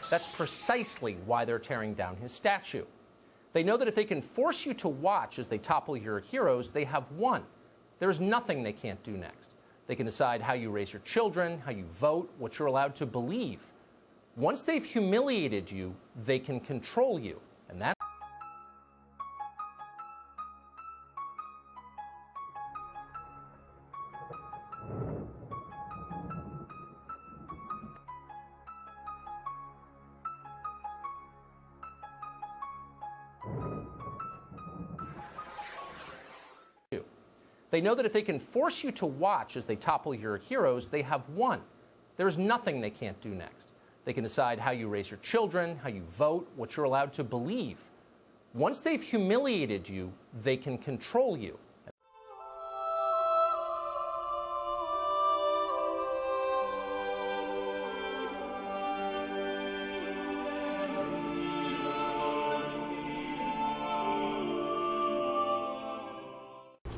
That's precisely why they're tearing down his statue. They know that if they can force you to watch as they topple your heroes, they have won. There's nothing they can't do next. They can decide how you raise your children, how you vote, what you're allowed to believe. Once they've humiliated you, they can control you. And that's They know that if they can force you to watch as they topple your heroes, they have won. There's nothing they can't do next. They can decide how you raise your children, how you vote, what you're allowed to believe. Once they've humiliated you, they can control you.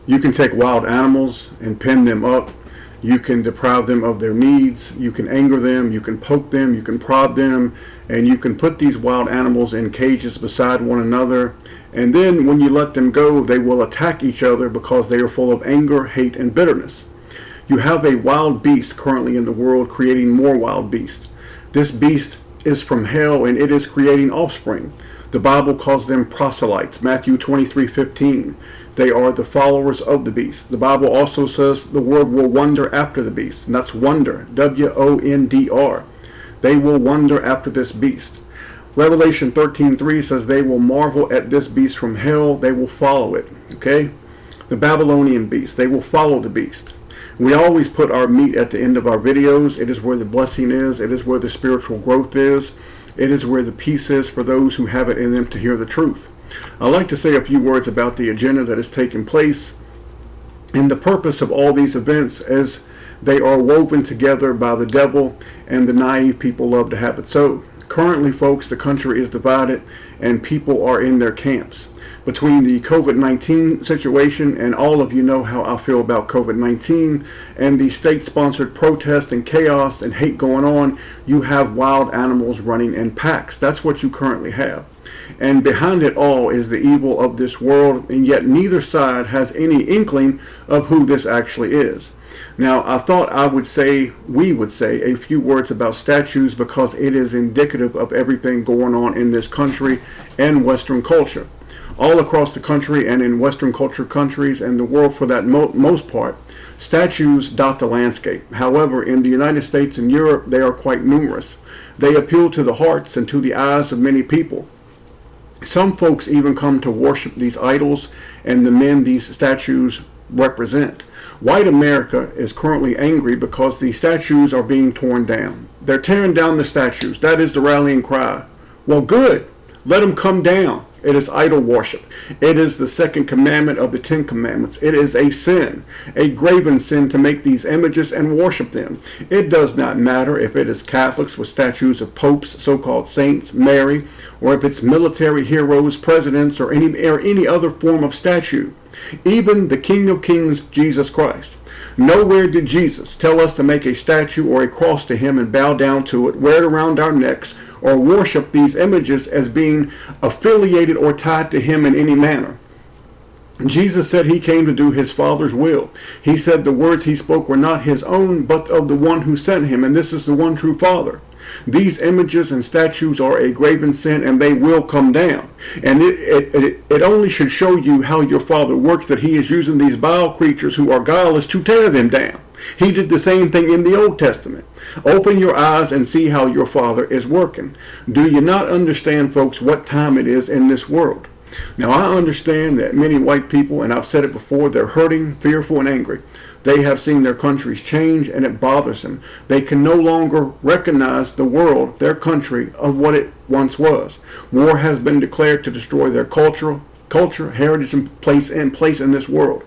You can take wild animals and pin them up. You can deprive them of their needs. You can anger them. You can poke them. You can prod them. And you can put these wild animals in cages beside one another. And then when you let them go, they will attack each other because they are full of anger, hate, and bitterness. You have a wild beast currently in the world creating more wild beasts. This beast is from hell and it is creating offspring. The Bible calls them proselytes, Matthew 23:15. They are the followers of the beast. The Bible also says the world will wonder after the beast. And that's wonder, W-O-N-D-R. They will wonder after this beast. Revelation 13:3 says they will marvel at this beast from hell. They will follow it. Okay? The Babylonian beast. They will follow the beast. We always put our meat at the end of our videos. It is where the blessing is. It is where the spiritual growth is. It is where the peace is for those who have it in them to hear the truth. I'd like to say a few words about the agenda that is taking place and the purpose of all these events as they are woven together by the devil, and the naive people love to have it so. Currently, folks, the country is divided and people are in their camps. Between the COVID-19 situation, and all of you know how I feel about COVID-19, and the state-sponsored protest and chaos and hate going on, you have wild animals running in packs. That's what you currently have. And behind it all is the evil of this world, and yet neither side has any inkling of who this actually is. Now, I thought we would say a few words about statues because it is indicative of everything going on in this country and Western culture. All across the country and in Western culture countries and the world for that most part, statues dot the landscape. However, in the United States and Europe, they are quite numerous. They appeal to the hearts and to the eyes of many people. Some folks even come to worship these idols and the men these statues represent. White America is currently angry because the statues are being torn down. They're tearing down the statues. That is the rallying cry. Well, good. Let them come down. It is idol worship. It is the second commandment of the 10 commandments. It is a sin, a graven sin, to make these images and worship them. It does not matter if it is Catholics with statues of popes, so-called saints, Mary, or if it's military heroes, presidents, or any other form of statue. Even the King of Kings, Jesus Christ. Nowhere did Jesus tell us to make a statue or a cross to him and bow down to it, wear it around our necks, or worship these images as being affiliated or tied to him in any manner. Jesus said he came to do his Father's will. He said the words he spoke were not his own, but of the one who sent him, and this is the one true Father. These images and statues are a graven sin, and they will come down. And it only should show you how your Father works, that he is using these vile creatures who are guileless to tear them down. He did the same thing in the Old Testament. Open your eyes and see how your Father is working. Do you not understand, folks, what time it is in this world? Now, I understand that many white people, and I've said it before, they're hurting, fearful, and angry. They have seen their countries change, and it bothers them. They can no longer recognize the world, their country, of what it once was. War has been declared to destroy their culture, heritage, and place in this world.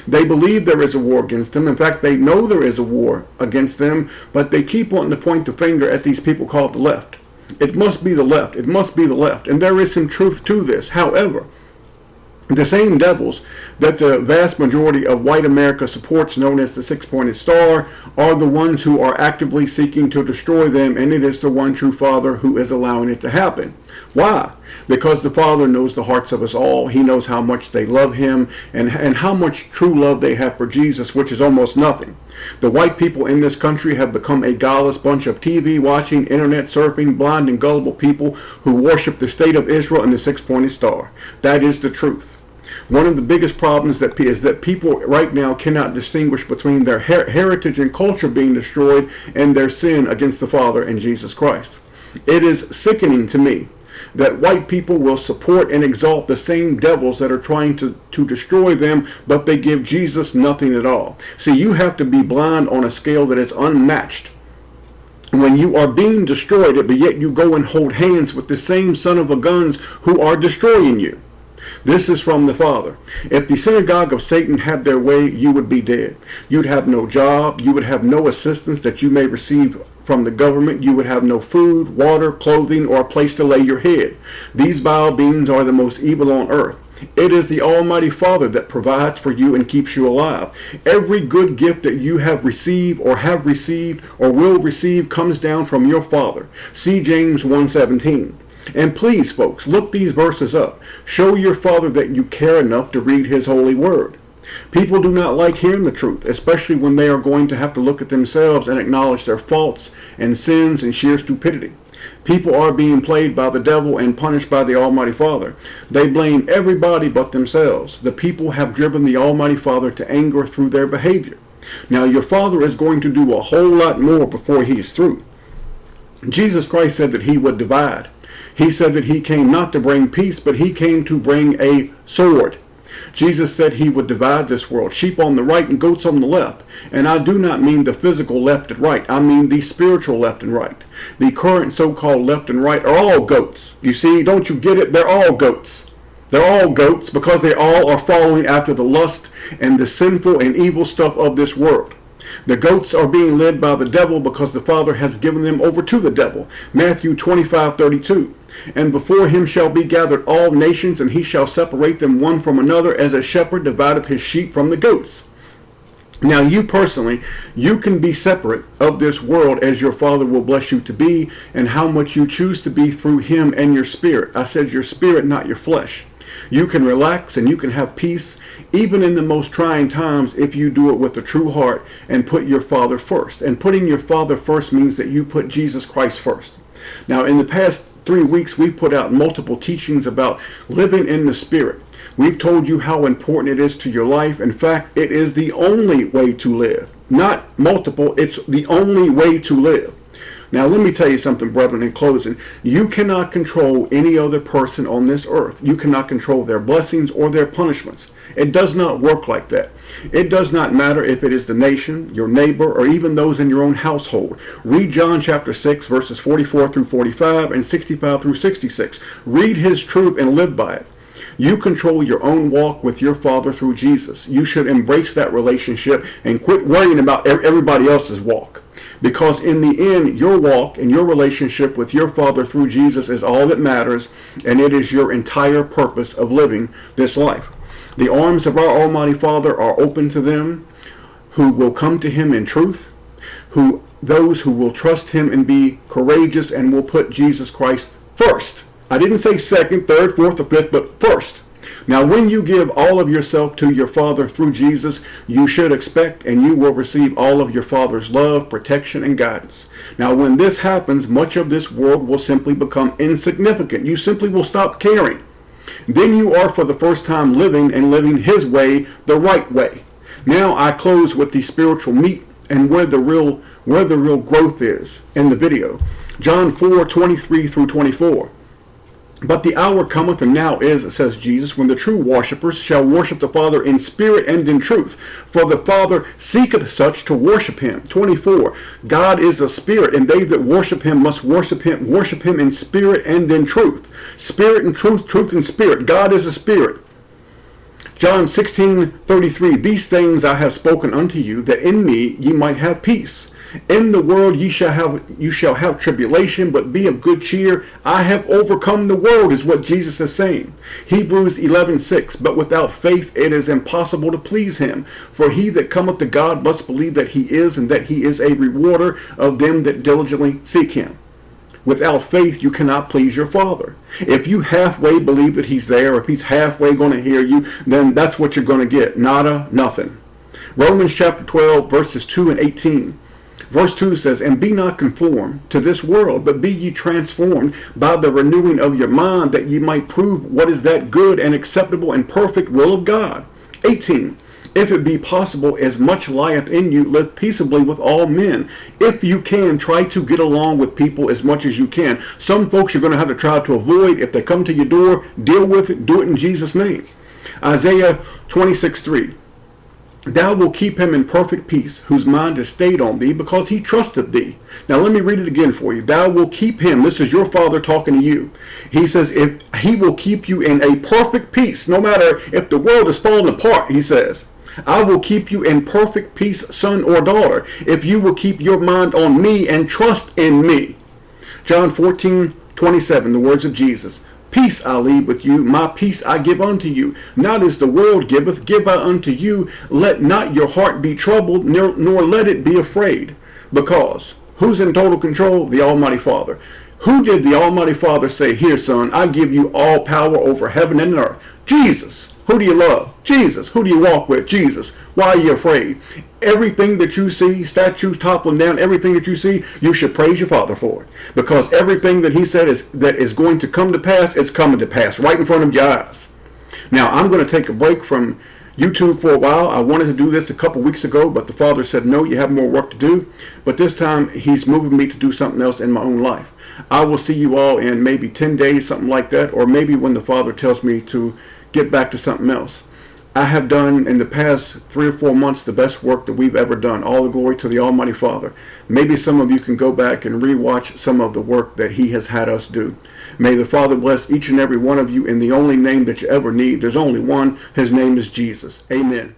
They believe there is a war against them. In fact, they know there is a war against them, but they keep wanting to point the finger at these people called the left. It must be the left. It must be the left. And there is some truth to this. However, The same devils that the vast majority of white America supports, known as the six-pointed star, are the ones who are actively seeking to destroy them, and it is the one true Father who is allowing it to happen. Why? Because the Father knows the hearts of us all. He knows how much they love him and how much true love they have for Jesus, which is almost nothing. The white people in this country have become a godless bunch of TV watching, internet surfing, blind and gullible people who worship the state of Israel and the six-pointed star. That is the truth. One of the biggest problems is that people right now cannot distinguish between their heritage and culture being destroyed and their sin against the Father and Jesus Christ. It is sickening to me that white people will support and exalt the same devils that are trying to destroy them, but they give Jesus nothing at all. See, you have to be blind on a scale that is unmatched. When you are being destroyed, but yet you go and hold hands with the same son of a guns who are destroying you. This is from the Father. If the synagogue of Satan had their way, you would be dead. You'd have no job. You would have no assistance that you may receive from the government. You would have no food, water, clothing, or a place to lay your head. These vile beings are the most evil on earth. It is the Almighty Father that provides for you and keeps you alive. Every good gift that you have received or will receive comes down from your Father. See James 1:17. And please, folks, look these verses up. Show your Father that you care enough to read his holy word. People do not like hearing the truth, especially when they are going to have to look at themselves and acknowledge their faults and sins and sheer stupidity. People are being played by the devil and punished by the Almighty Father. They blame everybody but themselves. The people have driven the Almighty Father to anger through their behavior. Now, your Father is going to do a whole lot more before he is through. Jesus Christ said that he would divide. He said that he came not to bring peace, but he came to bring a sword. Jesus said he would divide this world, sheep on the right and goats on the left. And I do not mean the physical left and right. I mean the spiritual left and right. The current so-called left and right are all goats. You see, don't you get it? They're all goats. They're all goats because they all are following after the lust and the sinful and evil stuff of this world. The goats are being led by the devil because the Father has given them over to the devil. Matthew 25:32. And before him shall be gathered all nations, and he shall separate them one from another, as a shepherd divideth his sheep from the goats. Now you personally, you can be separate of this world as your Father will bless you to be, and how much you choose to be through him and your spirit. I said your spirit, not your flesh. You can relax and you can have peace even in the most trying times if you do it with a true heart and put your Father first. And putting your Father first means that you put Jesus Christ first. Now, in the past 3 weeks, we've put out multiple teachings about living in the Spirit. We've told you how important it is to your life. In fact, it is the only way to live. Not multiple, it's the only way to live. Now, let me tell you something, brethren, in closing. You cannot control any other person on this earth. You cannot control their blessings or their punishments. It does not work like that. It does not matter if it is the nation, your neighbor, or even those in your own household. Read John chapter 6, verses 44 through 45 and 65 through 66. Read his truth and live by it. You control your own walk with your Father through Jesus. You should embrace that relationship and quit worrying about everybody else's walk. Because in the end, your walk and your relationship with your Father through Jesus is all that matters, and it is your entire purpose of living this life. The arms of our Almighty Father are open to them who will come to him in truth, those who will trust him and be courageous and will put Jesus Christ first. I didn't say second, third, fourth, or fifth, but first. Now, when you give all of yourself to your Father through Jesus, you should expect and you will receive all of your Father's love, protection, and guidance. Now, when this happens, much of this world will simply become insignificant. You simply will stop caring. Then you are for the first time living and living his way, the right way. Now I close with the spiritual meat and where the real growth is in the video. John 4:23 through 24. But the hour cometh, and now is, says Jesus, when the true worshippers shall worship the Father in spirit and in truth. For the Father seeketh such to worship him. 24. God is a spirit, and they that worship him must worship him in spirit and in truth. Spirit and truth, truth and spirit. God is a spirit. John 16:33. These things I have spoken unto you, that in me ye might have peace. In the world you shall have tribulation, but be of good cheer. I have overcome the world, is what Jesus is saying. Hebrews 11:6. But without faith it is impossible to please him. For he that cometh to God must believe that he is, and that he is a rewarder of them that diligently seek him. Without faith, you cannot please your Father. If you halfway believe that he's there, or if he's halfway going to hear you, then that's what you're going to get. Nada, nothing. Romans chapter 12, verses 2 and 18. Verse 2 says, And be not conformed to this world, but be ye transformed by the renewing of your mind, that ye might prove what is that good and acceptable and perfect will of God. 18. If it be possible, as much lieth in you, live peaceably with all men. If you can, try to get along with people as much as you can. Some folks you're going to have to try to avoid. If they come to your door, deal with it. Do it in Jesus' name. Isaiah 26:3. Thou wilt keep him in perfect peace, whose mind is stayed on thee, because he trusteth thee. Now let me read it again for you. Thou wilt keep him. This is your Father talking to you. He says, if he will keep you in a perfect peace, no matter if the world is falling apart, he says. I will keep you in perfect peace, son or daughter, if you will keep your mind on me and trust in me. John 14:27, the words of Jesus. Peace I leave with you, my peace I give unto you. Not as the world giveth, give I unto you. Let not your heart be troubled, nor let it be afraid. Because, who's in total control? The Almighty Father. Who did the Almighty Father say, Here, son, I give you all power over heaven and earth? Jesus. Who do you love? Jesus. Who do you walk with? Jesus. Why are you afraid? Everything that you see, statues toppling down, everything that you see, you should praise your Father for it. Because everything that he said that is going to come to pass, is coming to pass right in front of your eyes. Now, I'm going to take a break from YouTube for a while. I wanted to do this a couple weeks ago, but the Father said, no, you have more work to do. But this time, he's moving me to do something else in my own life. I will see you all in maybe 10 days, something like that, or maybe when the Father tells me to get back to something else. I have done in the past 3 or 4 months the best work that we've ever done. All the glory to the Almighty Father. Maybe some of you can go back and rewatch some of the work that he has had us do. May the Father bless each and every one of you in the only name that you ever need. There's only one. His name is Jesus. Amen.